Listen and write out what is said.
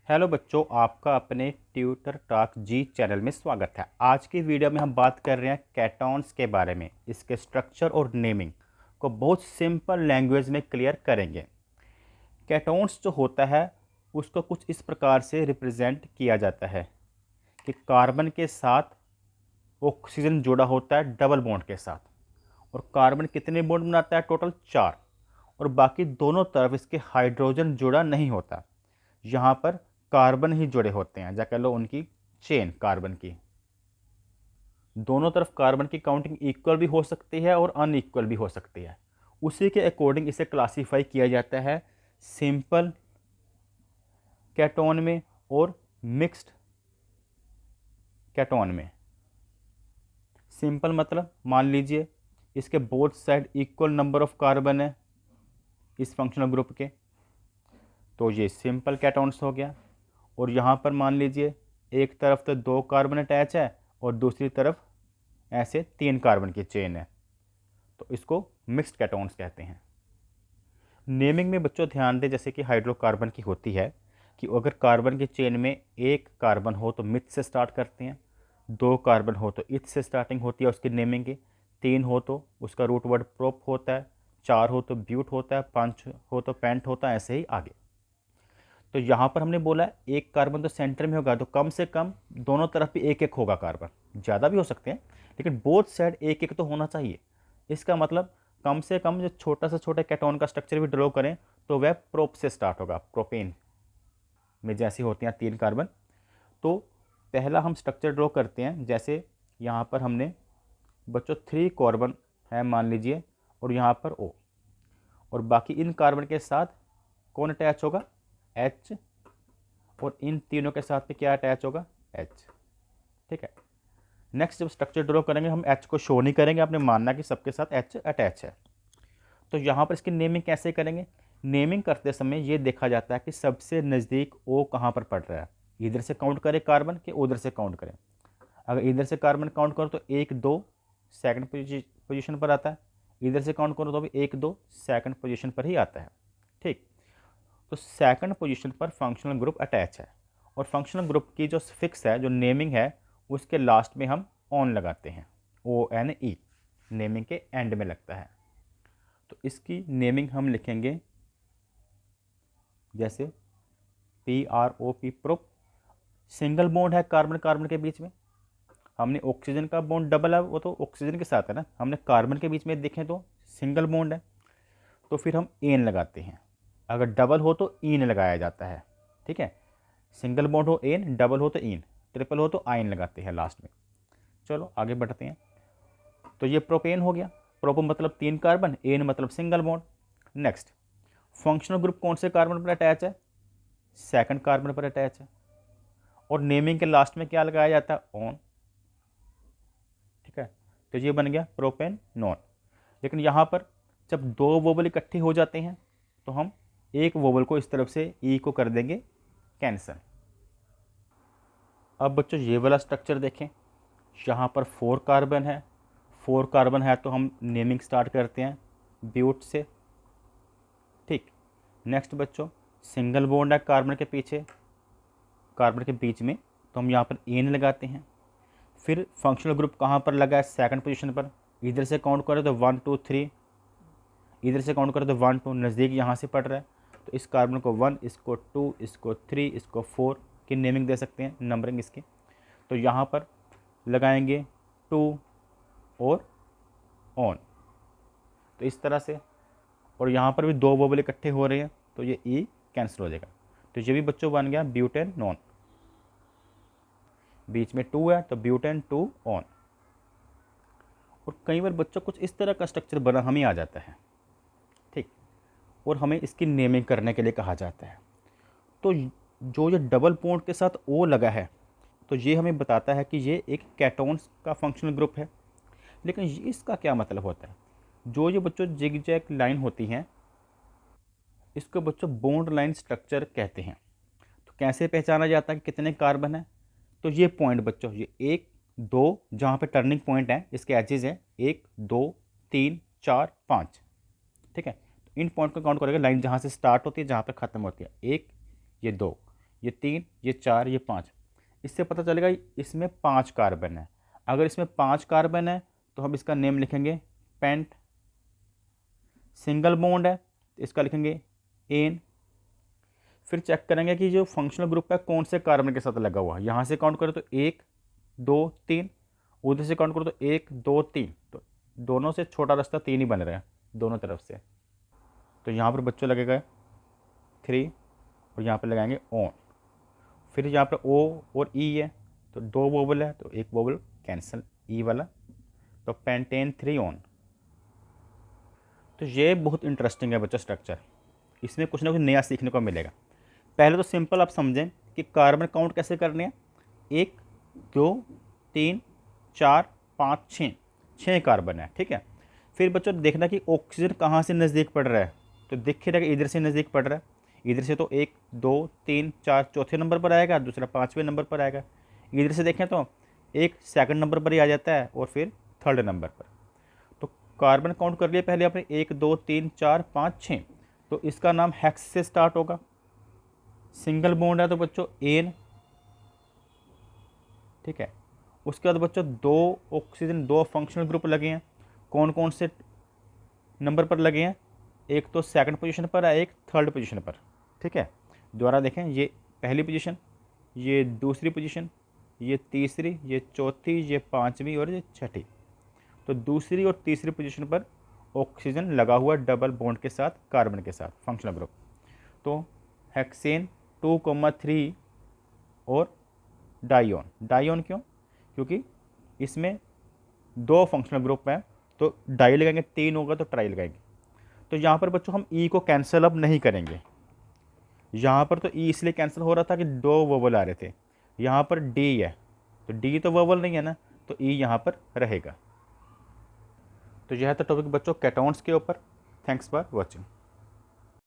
Hello बच्चों, आपका अपने ट्यूटर टॉक जी चैनल में स्वागत है। आज की वीडियो में हम बात कर रहे हैं कैटॉन्स के बारे में। इसके स्ट्रक्चर और नेमिंग को बहुत सिंपल लैंग्वेज में क्लियर करेंगे। कैटॉन्स जो होता है उसको कुछ इस प्रकार से रिप्रेजेंट किया जाता है कि कार्बन के साथ ऑक्सीजन जुड़ा होता है डबल बॉन्ड के साथ, और कार्बन कितने बॉन्ड बनाता है? टोटल 4। और बाकी दोनों तरफ इसके हाइड्रोजन जुड़ा नहीं होता, यहाँ पर कार्बन ही जुड़े होते हैं, या कह लो उनकी चेन कार्बन की। दोनों तरफ कार्बन की काउंटिंग इक्वल भी हो सकती है और अनइक्वल भी हो सकती है। उसी के अकॉर्डिंग इसे क्लासीफाई किया जाता है सिंपल कैटोन में और मिक्स्ड कैटोन में। सिंपल मतलब मान लीजिए इसके both side equal number of carbon है इस फंक्शनल ग्रुप के, तो ये सिंपल कैटोन्स हो गया। और यहाँ पर मान लीजिए एक तरफ तो 2 कार्बन अटैच है और दूसरी तरफ ऐसे 3 कार्बन की चेन है, तो इसको मिक्स्ड कैटोन्स कहते हैं। नेमिंग में बच्चों ध्यान दें, जैसे कि हाइड्रोकार्बन की होती है कि अगर कार्बन की चेन में 1 कार्बन हो तो मिथ से स्टार्ट करते हैं, 2 कार्बन हो तो इथ से स्टार्टिंग होती है उसकी नेमिंग की, 3 हो तो उसका रूट वर्ड प्रोप होता है, 4 हो तो ब्यूट होता है, 5 हो तो पेंट होता है, ऐसे ही आगे। तो यहाँ पर हमने बोला 1 कार्बन तो सेंटर में होगा, तो कम से कम दोनों तरफ भी 1-1 होगा कार्बन। ज़्यादा भी हो सकते हैं लेकिन बोथ साइड 1-1 तो होना चाहिए। इसका मतलब कम से कम जो छोटा से छोटा कैटोन का स्ट्रक्चर भी ड्रॉ करें तो वह प्रोप से स्टार्ट होगा। प्रोपेन में जैसी होती हैं 3 कार्बन, तो पहला हम स्ट्रक्चर ड्रॉ करते हैं। जैसे यहाँ पर हमने बच्चों 3 कार्बन है मान लीजिए, और यहाँ पर O, और बाकी इन कार्बन के साथ कौन अटैच होगा? H, और इन तीनों के साथ में क्या अटैच होगा? H। ठीक है। नेक्स्ट जब स्ट्रक्चर ड्रॉ करेंगे हम H को शो नहीं करेंगे, आपने मानना कि सबके साथ H अटैच है। तो यहाँ पर इसकी नेमिंग कैसे करेंगे? नेमिंग करते समय ये देखा जाता है कि सबसे नज़दीक O कहाँ पर पड़ रहा है। इधर से काउंट करें कार्बन के उधर से काउंट करें। अगर इधर से कार्बन काउंट करो तो 1-2 सेकंड पोजीशन पर आता है, इधर से काउंट करो तो भी 1-2 सेकंड पोजीशन पर ही आता है। ठीक, तो सेकंड पोजीशन पर फंक्शनल ग्रुप अटैच है, और फंक्शनल ग्रुप की जो फिक्स है, जो नेमिंग है, उसके लास्ट में हम ऑन लगाते हैं। ONE नेमिंग के एंड में लगता है। तो इसकी नेमिंग हम लिखेंगे जैसे PROP प्रोप। सिंगल बॉन्ड है कार्बन कार्बन के बीच में, हमने ऑक्सीजन का बॉन्ड डबल है, वो तो ऑक्सीजन के साथ है ना, हमने कार्बन के बीच में देखें तो सिंगल बॉन्ड है, तो फिर हम एन लगाते हैं। अगर डबल हो तो ईन लगाया जाता है। ठीक है, सिंगल बॉन्ड हो एन, डबल हो तो ईन, ट्रिपल हो तो आइन लगाते हैं लास्ट में। चलो आगे बढ़ते हैं। तो ये प्रोपेन हो गया। प्रोप मतलब 3 कार्बन, एन मतलब single bond. Next, functional group कौन से कार्बन पर अटैच है? सेकंड कार्बन पर अटैच है, और नेमिंग के लास्ट में क्या लगाया जाता है? ऑन। ठीक है, तो ये बन गया प्रोपेन नॉन। लेकिन यहाँ पर जब 2 वोबल इकट्ठे हो जाते हैं तो हम एक वोबल को इस तरफ से ई को कर देंगे कैंसल। अब बच्चों ये वाला स्ट्रक्चर देखें, यहाँ पर 4 कार्बन है। 4 कार्बन है तो हम नेमिंग स्टार्ट करते हैं ब्यूट से। ठीक, नेक्स्ट बच्चों सिंगल बॉन्ड है कार्बन के पीछे, कार्बन के बीच में, तो हम यहाँ पर एन लगाते हैं। फिर फंक्शनल ग्रुप कहाँ पर लगा है? सेकंड पोजीशन पर। इधर से काउंट करें तो 1 2 3, इधर से काउंट करें तो 1 2, नज़दीक यहाँ से पड़ रहा है, तो इस कार्बन को 1, इसको 2, इसको 3, इसको 4 की नेमिंग दे सकते हैं, नंबरिंग इसकी। तो यहाँ पर लगाएंगे 2 और ऑन, तो इस तरह से। और यहाँ पर भी 2 वोबल इकट्ठे हो रहे हैं तो ये ई कैंसिल हो जाएगा। तो ये भी बच्चों बन गया ब्यूटेन नॉन। बीच में 2 है तो ब्यूटेन 2 ऑन। और कई बार बच्चों कुछ इस तरह का स्ट्रक्चर बना हमें आ जाता है। ठीक, और हमें इसकी नेमिंग करने के लिए कहा जाता है। तो जो ये डबल बॉन्ड के साथ ओ लगा है, तो ये हमें बताता है कि ये एक कैटोन्स का फंक्शनल ग्रुप है। लेकिन इसका क्या मतलब होता है? जो ये बच्चों जिग जैग लाइन होती हैं, इसको बच्चों बॉन्ड लाइन स्ट्रक्चर कहते हैं। तो कैसे पहचाना जाता है कि कितने कार्बन है? तो ये पॉइंट बच्चों, ये 1 2 जहाँ पे टर्निंग पॉइंट है, इसके एजेस हैं 1 2 3 4 5। ठीक है, तो इन पॉइंट को काउंट करेंगे, लाइन जहाँ से स्टार्ट होती है जहाँ पे ख़त्म होती है, 1 ये 2, ये 3, ये 4, ये 5। इससे पता चलेगा इसमें 5 कार्बन है। अगर इसमें 5 कार्बन है तो हम इसका नेम लिखेंगे पेंट। सिंगल बॉन्ड है तो इसका लिखेंगे एन। फिर चेक करेंगे कि जो फंक्शनल ग्रुप है कौन से कार्बन के साथ लगा हुआ है। यहाँ से काउंट करो तो 1 2 3, उधर से काउंट करो तो 1 2 3, तो दोनों से छोटा रास्ता 3 ही बन रहा है दोनों तरफ से। तो यहाँ पर बच्चों लगेगा 3 और यहाँ पर लगाएंगे ऑन। फिर यहाँ पर ओ और ई है तो 2 वोबल है तो 1 वोबल कैंसिल ई वाला, तो पेंटेन 3 ऑन। तो ये बहुत इंटरेस्टिंग है बच्चा स्ट्रक्चर, इसमें कुछ ना कुछ नया सीखने को मिलेगा। पहले तो सिंपल आप समझें कि कार्बन काउंट कैसे करने हैं। 1 2 3 4 5 6, 6 कार्बन है, ठीक है। फिर बच्चों देखना कि ऑक्सीजन कहाँ से नज़दीक पड़ रहा है, तो दिख रहा है कि इधर से नज़दीक पड़ रहा है। इधर से तो 1 2 3 4 चौथे नंबर पर आएगा, दूसरा 5वें नंबर पर आएगा। इधर से देखें तो एक सेकंड नंबर पर ही आ जाता है और फिर थर्ड नंबर पर। तो कार्बन काउंट कर लिया पहले आपने 1 2 3 4 5 6, तो इसका नाम हेक्स से स्टार्ट होगा। सिंगल बॉन्ड है तो बच्चों एन, ठीक है। उसके बाद बच्चों 2 ऑक्सीजन 2 फंक्शनल ग्रुप लगे हैं। कौन कौन से नंबर पर लगे हैं, एक तो सेकंड पोजीशन पर है, एक थर्ड पोजीशन पर, ठीक है। दोबारा देखें, ये पहली पोजीशन, ये दूसरी पोजीशन, ये तीसरी, ये चौथी, ये 5वीं और ये छठी। तो दूसरी और तीसरी पोजीशन पर ऑक्सीजन लगा हुआ डबल बॉन्ड के साथ कार्बन के साथ फंक्शनल ग्रुप। तो हेक्सेन 2,3 और डाइऑन। डाइऑन क्यों? क्योंकि इसमें 2 फंक्शनल ग्रुप हैं, तो डाई लगाएंगे, 3 होगा तो ट्राई लगाएंगे। तो यहाँ पर बच्चों हम ई को कैंसिल अब नहीं करेंगे। यहाँ पर तो ई इसलिए कैंसिल हो रहा था कि 2 वोवल आ रहे थे, यहाँ पर डी है तो डी तो वोवल नहीं है ना, तो ई यहाँ पर रहेगा। तो यह था टॉपिक बच्चों कैटॉन्स के ऊपर। Thanks for watching.